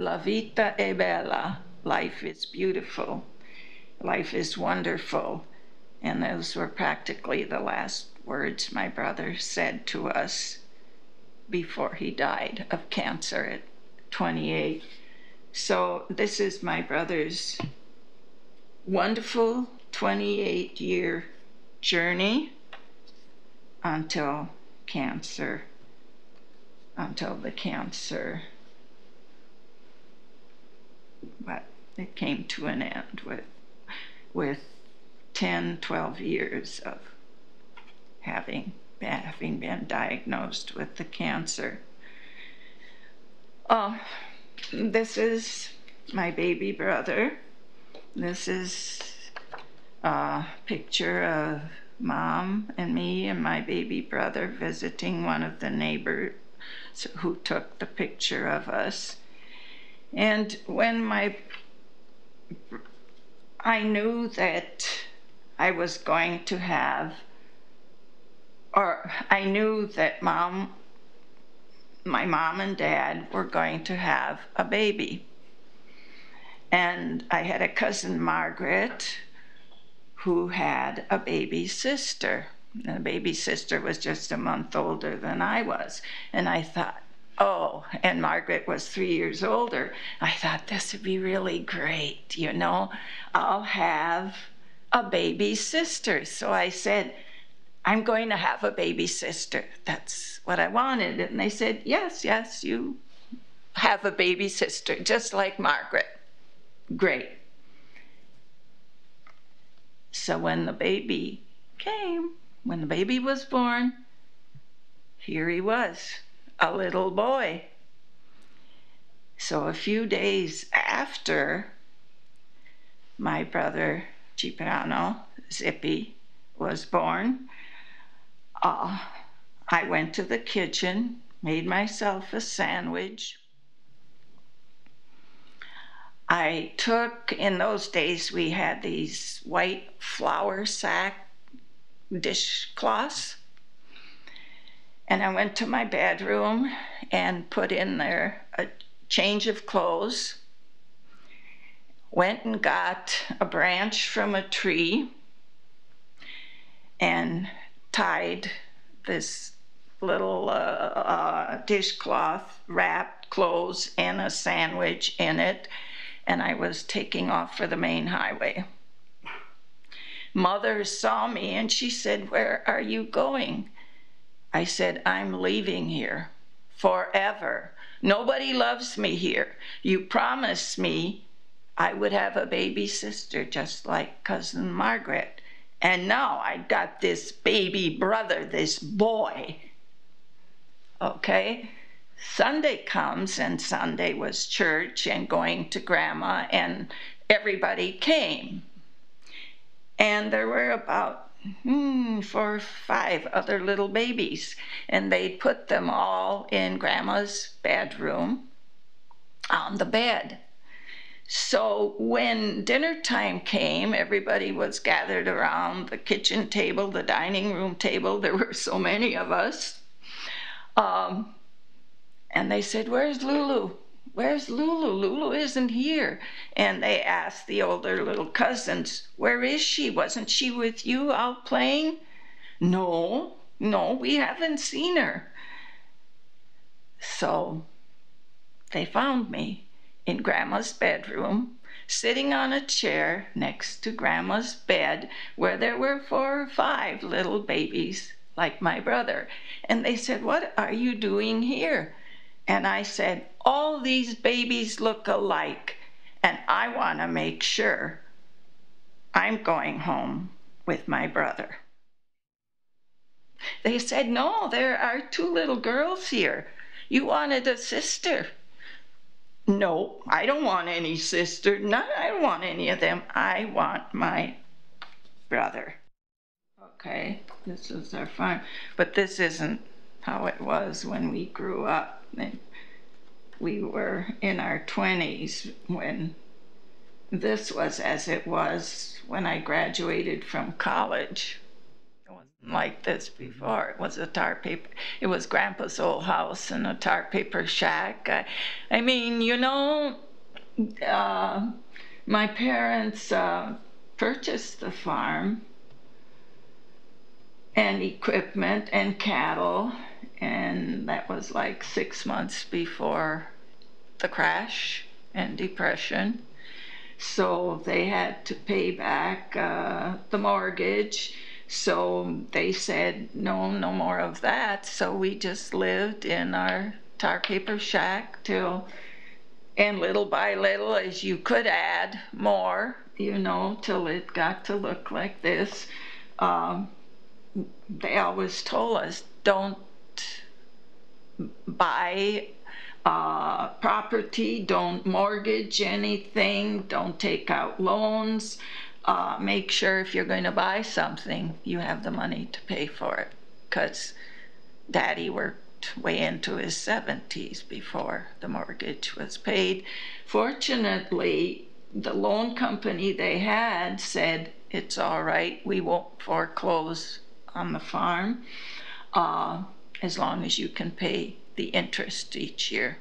La vita è bella. Life is beautiful. Life is wonderful. And those were practically the last words my brother said to us before he died of cancer at 28. So this is my brother's wonderful 28-year journey until the cancer, but it came to an end with 10, 12 years of having been diagnosed with the cancer. This is my baby brother. This is a picture of Mom and me and my baby brother visiting one of the neighbors who took the picture of us. And when I knew that I was going to have, or I knew that my mom and dad were going to have a baby. And I had a cousin, Margaret, who had a baby sister. And the baby sister was just a month older than I was. And I thought, oh, and Margaret was 3 years older. I thought, this would be really great, you know. I'll have a baby sister. So I said, I'm going to have a baby sister. That's what I wanted. And they said, yes, yes, you have a baby sister, just like Margaret. Great. So when the baby came, when the baby was born, here he was, a little boy. So a few days after my brother Cipriano, Zippy, was born, I went to the kitchen, made myself a sandwich. I took, in those days we had these white flour sack dishcloths, and I went to my bedroom and put in there a change of clothes, went and got a branch from a tree and tied this little dishcloth, wrapped clothes and a sandwich in it, and I was taking off for the main highway. Mother saw me and she said, "Where are you going?" I said, "I'm leaving here forever. Nobody loves me here. You promised me I would have a baby sister just like Cousin Margaret. And now I got this baby brother, this boy." Okay? Sunday comes, and Sunday was church and going to Grandma, and everybody came. And there were about 4 or 5 other little babies, and they put them all in Grandma's bedroom on the bed. So when dinner time came, everybody was gathered around the kitchen table, the dining room table. There were so many of us. And they said, "Where's Lulu? Where's Lulu? Lulu isn't here." And they asked the older little cousins, "Where is she? Wasn't she with you out playing?" No, we haven't seen her." So they found me in Grandma's bedroom, sitting on a chair next to Grandma's bed, where there were 4 or 5 little babies like my brother. And they said, "What are you doing here?" And I said, "All these babies look alike, and I want to make sure I'm going home with my brother." They said, "No, there are 2 little girls here. You wanted a sister." "No, I don't want any sister. No, I don't want any of them. I want my brother." Okay, this is our farm, but this isn't how it was when we grew up. We were in our 20s when this was as it was when I graduated from college. like this before. It was a tar paper. It was Grandpa's old house and a tar paper shack. I mean, my parents purchased the farm and equipment and cattle, and that was like 6 months before the crash and depression. So they had to pay back the mortgage. So they said, no, no more of that. So we just lived in our tar paper shack and little by little, as you could add more, till it got to look like this. They always told us, don't buy property, don't mortgage anything, don't take out loans. Make sure if you're going to buy something, you have the money to pay for it, because Daddy worked way into his 70s before the mortgage was paid. Fortunately, the loan company they had said, it's all right, we won't foreclose on the farm as long as you can pay the interest each year.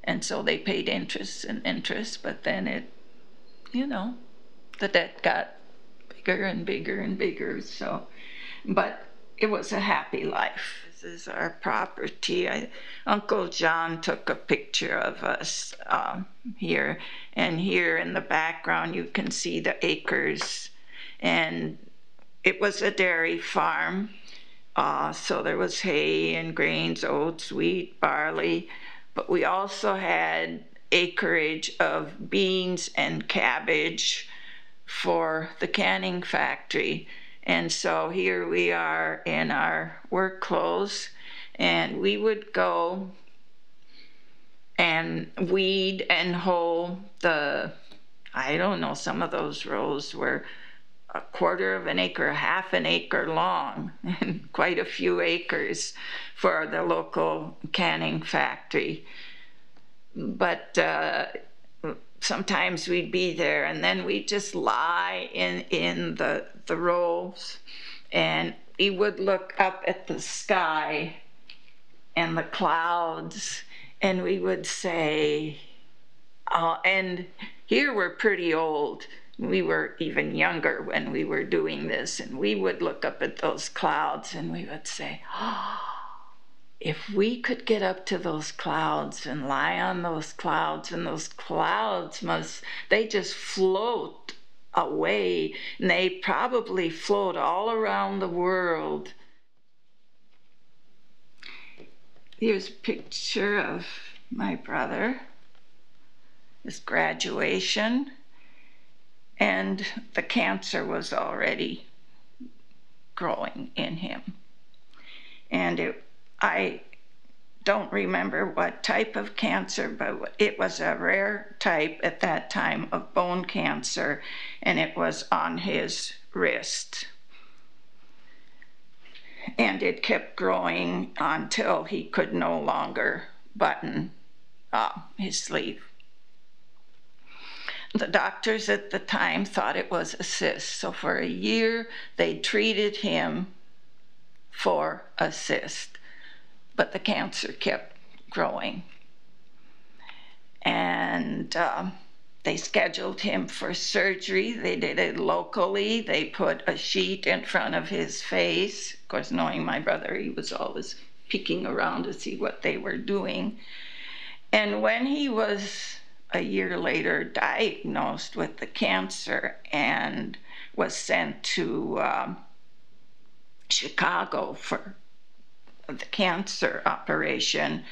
And so they paid interest and interest, but then the debt got bigger and bigger and bigger. So, but it was a happy life. This is our property. Uncle John took a picture of us here, and here in the background you can see the acres, and it was a dairy farm. So there was hay and grains, oats, wheat, barley, but we also had acreage of beans and cabbage for the canning factory. And so here we are in our work clothes, and we would go and weed and hoe some of those rows were a quarter of an acre, half an acre long, and quite a few acres for the local canning factory. But sometimes we'd be there, and then we'd just lie in the rows, and we would look up at the sky and the clouds, and we would say, and here we're pretty old. We were even younger when we were doing this, and we would look up at those clouds and we would say, if we could get up to those clouds and lie on those clouds, and those clouds they just float away, and they probably float all around the world. Here's a picture of my brother, his graduation. And the cancer was already growing in him. And I don't remember what type of cancer, but it was a rare type at that time of bone cancer, and it was on his wrist. And it kept growing until he could no longer button his sleeve. The doctors at the time thought it was a cyst, so for a year they treated him for a cyst, but the cancer kept growing. And they scheduled him for surgery. They did it locally. They put a sheet in front of his face. Of course, knowing my brother, he was always peeking around to see what they were doing. And when he was a year later diagnosed with the cancer and was sent to Chicago for the cancer operation,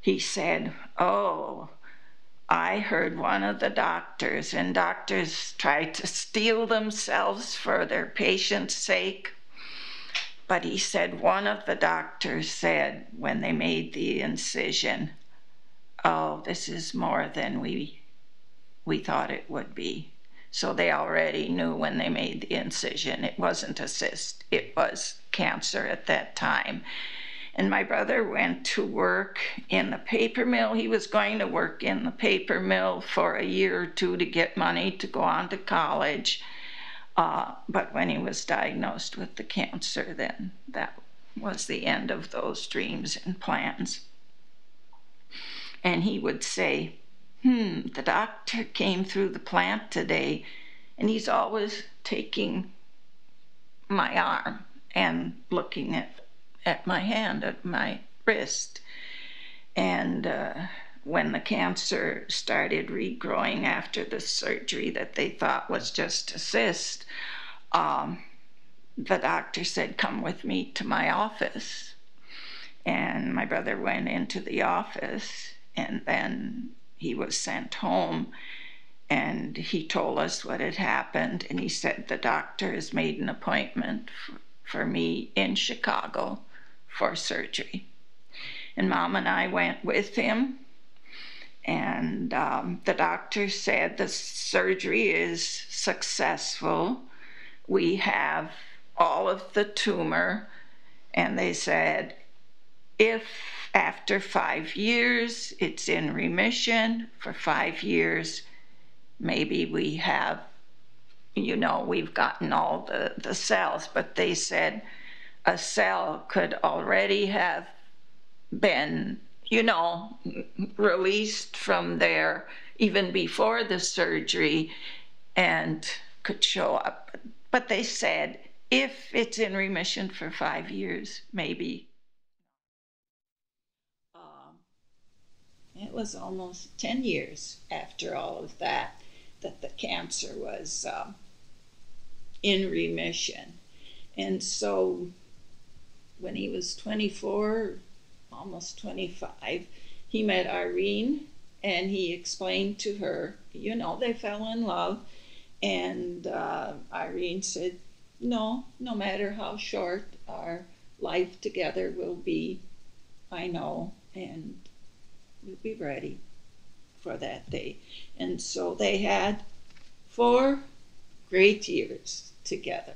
he said, I heard one of the doctors, and doctors try to steel themselves for their patient's sake, but he said one of the doctors said when they made the incision, this is more than we thought it would be. So they already knew when they made the incision it wasn't a cyst, it was cancer at that time. And my brother went to work in the paper mill. He was going to work in the paper mill for a year or two to get money to go on to college. But when he was diagnosed with the cancer, then that was the end of those dreams and plans. And he would say, the doctor came through the plant today, and he's always taking my arm and looking at my hand, at my wrist. And when the cancer started regrowing after the surgery that they thought was just a cyst, the doctor said, come with me to my office. And my brother went into the office, and then he was sent home, and he told us what had happened, and he said the doctor has made an appointment for me in Chicago for surgery. And Mom and I went with him, and the doctor said the surgery is successful. We have all of the tumor, and they said if after 5 years it's in remission for 5 years, maybe we have, we've gotten all the cells. But they said a cell could already have been, released from there even before the surgery and could show up. But they said if it's in remission for 5 years, maybe. It was almost 10 years after all of that the cancer was in remission. And so when he was 24, almost 25, he met Irene, and he explained to her, they fell in love. And Irene said, no matter how short our life together will be, I know, and we'll be ready for that day. And so they had 4 great years together.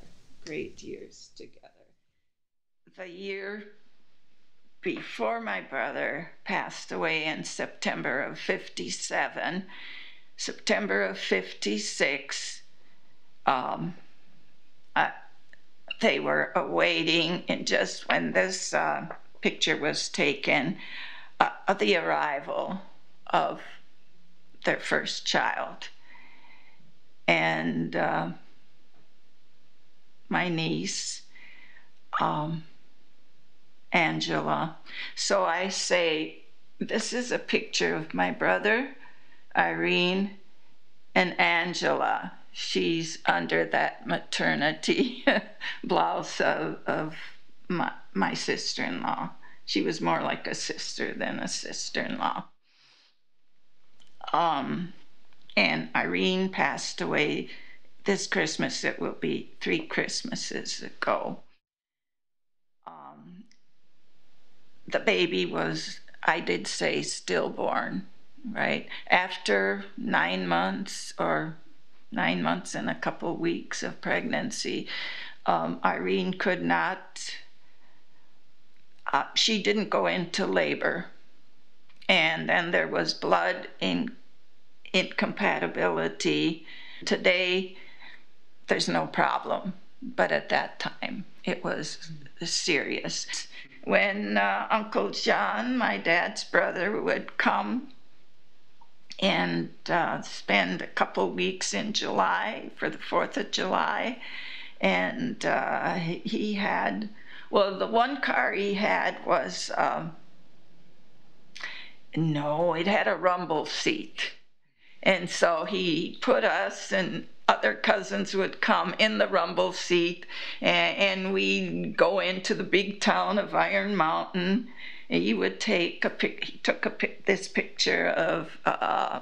The year before my brother passed away in September of 57, September of 56, they were awaiting, and just when this picture was taken, the arrival of their first child. And my niece, Angela. So I say, this is a picture of my brother, Irene, and Angela. She's under that maternity blouse of my sister-in-law. She was more like a sister than a sister-in-law. And Irene passed away this Christmas. It will be 3 Christmases ago. The baby was, I did say, stillborn, right? After 9 months, or 9 months and a couple weeks of pregnancy, Irene could not, she didn't go into labor. And then there was blood incompatibility. Today, there's no problem, but at that time, it was serious. When Uncle John, my dad's brother, would come and spend a couple weeks in July for the 4th of July, and he had, well, the one car he had was, it had a rumble seat. And so he put us, and other cousins would come in the rumble seat, and we'd go into the big town of Iron Mountain. And he would he took this picture of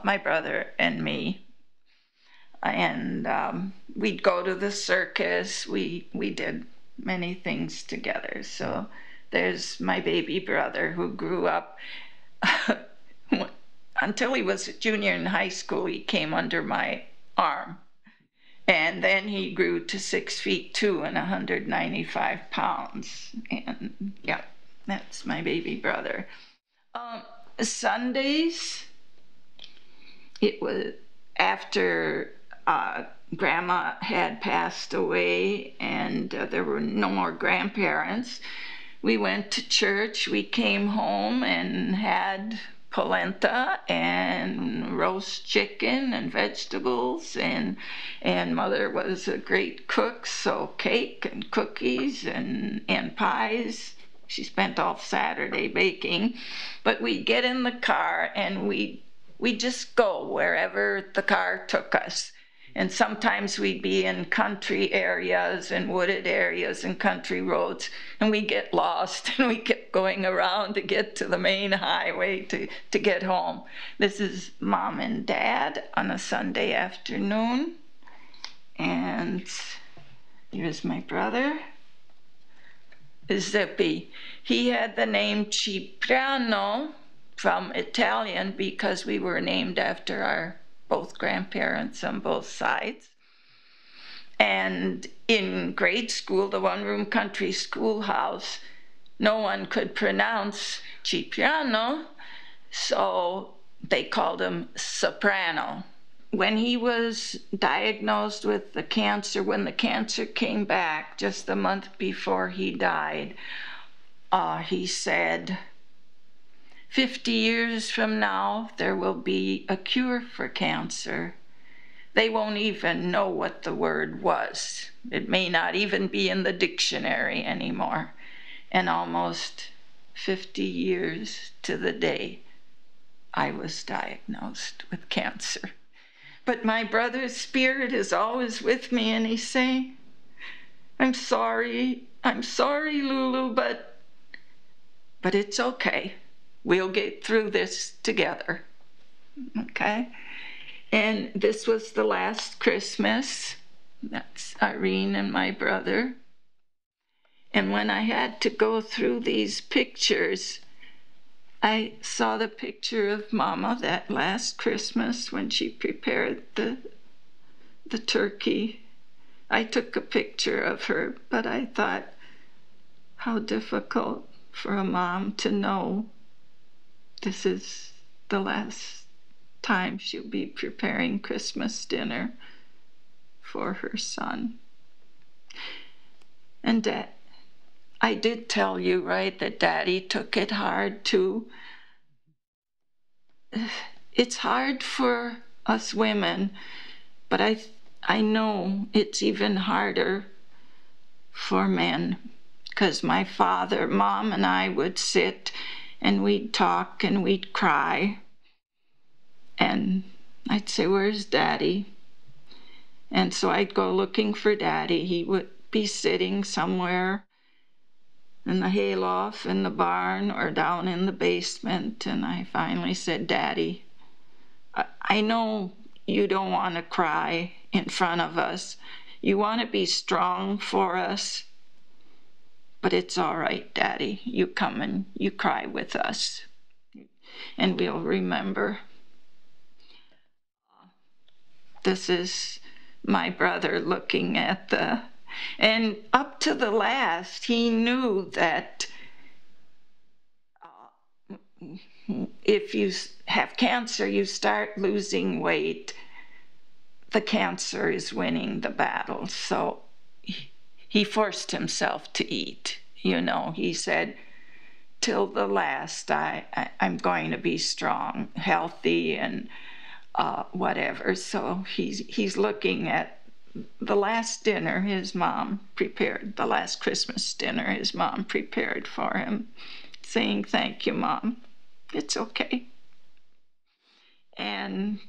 my brother and me. And we'd go to the circus. We did many things together. So there's my baby brother, who grew up until he was a junior in high school. He came under my arm. And then he grew to 6'2" and 195 pounds. And yeah, that's my baby brother. Sundays, it was after Grandma had passed away, and there were no more grandparents. We went to church. We came home and had polenta and roast chicken and vegetables, and Mother was a great cook, so cake and cookies and pies. She spent all Saturday baking. But we'd get in the car and we'd just go wherever the car took us. And sometimes we'd be in country areas and wooded areas and country roads, and we get lost, and we kept going around to get to the main highway to get home. This is Mom and Dad on a Sunday afternoon. And here's my brother, Zippy. He had the name Cipriano from Italian because we were named after our both grandparents on both sides. And in grade school, the one-room country schoolhouse, no one could pronounce Cipriano, so they called him Soprano. When he was diagnosed with the cancer, when the cancer came back just a month before he died, he said, 50 years from now, there will be a cure for cancer. They won't even know what the word was. It may not even be in the dictionary anymore. And almost 50 years to the day, I was diagnosed with cancer. But my brother's spirit is always with me, and he's saying, I'm sorry, Lulu, but it's okay. We'll get through this together, okay? And this was the last Christmas. That's Irene and my brother. And when I had to go through these pictures, I saw the picture of Mama that last Christmas when she prepared the turkey. I took a picture of her, but I thought, how difficult for a mom to know this is the last time she'll be preparing Christmas dinner for her son. And I did tell you, right, that Daddy took it hard too. It's hard for us women, but I know it's even harder for men, because my father, Mom, and I would sit and we'd talk and we'd cry. And I'd say, where's Daddy? And so I'd go looking for Daddy. He would be sitting somewhere in the hayloft in the barn or down in the basement. And I finally said, Daddy, I know you don't want to cry in front of us. You want to be strong for us. But it's all right, Daddy. You come and you cry with us. And we'll remember. This is my brother looking at and up to the last, he knew that if you have cancer, you start losing weight, the cancer is winning the battle. So he forced himself to eat. You know, he said, till the last, I'm going to be strong, healthy, and whatever. So he's looking at the last dinner his mom prepared, the last Christmas dinner his mom prepared for him, saying, thank you, Mom. It's okay. And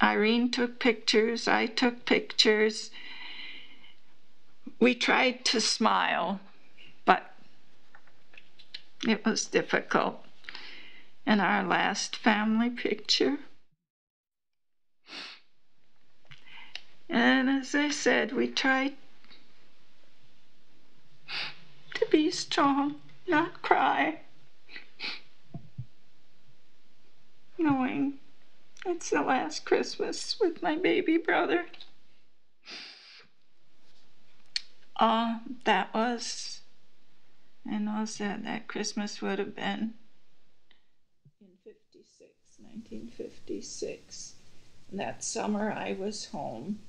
Irene took pictures, I took pictures. We tried to smile, but it was difficult. And our last family picture. And as I said, we tried to be strong, not cry, knowing it's the last Christmas with my baby brother. That was, I know that Christmas would have been in 1956. That summer I was home,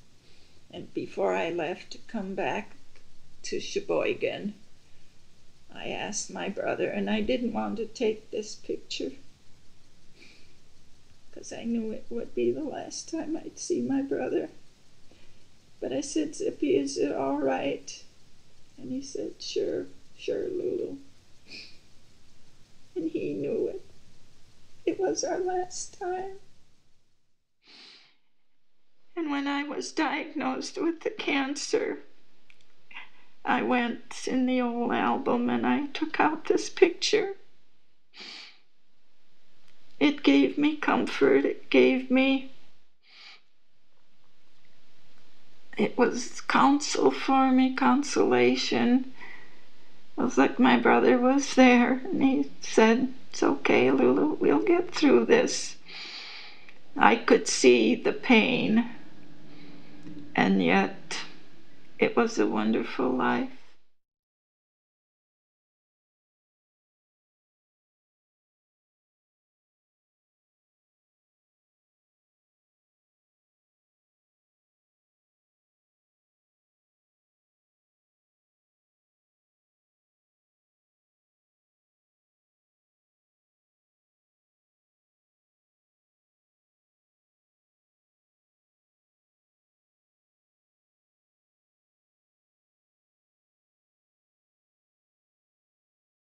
And before I left to come back to Sheboygan, I asked my brother, and I didn't want to take this picture because I knew it would be the last time I'd see my brother. But I said, Zippy, is it all right? And he said, sure, Lulu. And he knew it. It was our last time. And when I was diagnosed with the cancer, I went in the old album and I took out this picture. It gave me comfort. It was counsel for me, consolation. It was like my brother was there, and he said, it's okay, Lulu, we'll get through this. I could see the pain, and yet it was a wonderful life.